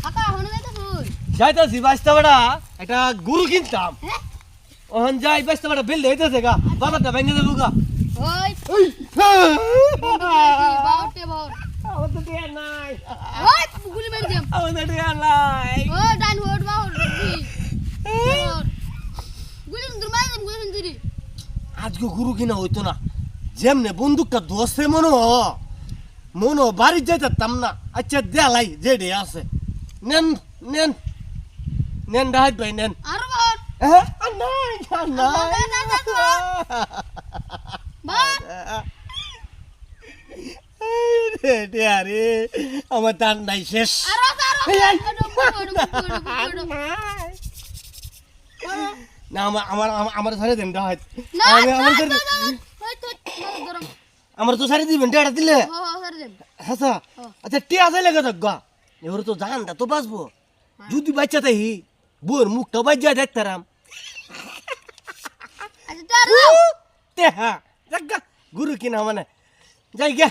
কাকা হনে যাইতো কই যাইতাছি বাইস্তা বেড়া একটা গরু কিনতাম হ্যাঁ ওহন যাই বাইস্তা বেড়া বিল হইতেছে গা বাজারটা ভেঙে দেবো গা ওই বাউটে বাউট আমার তো টিয়া নাই ওই গুলি মেরে দিম আমার তো টিয়া নাই ও ডান হোড বাউট গুলি সুন্দর মাই দিম গুলি সুন্দরি আজকে গরু কিনা হইতো না যেমনে বন্দুকটা দোষে মনো বাড়ি যাইতাম না আচ্ছা দেলাই যেডে আছে নেন নেন নেন ডাহাত ভাই নেন আর বাউট নাই বাউট রে আমার তার নাই শেষ আর না আমার আমার ছাড়ে দেন ডাহাত না আমার আমার তো ছাড়ে দিবেন টেটা দিলে আচ্ছা আচ্ছা টিয়া চাইলে গেছে গা এবার তো জানটা তো বাঁচবো যদি বাচ্চা তাই বউর মুখটা বাজ্যা দেখতাম আচ্ছা টেহা গুরু কিনা মানে যাই গে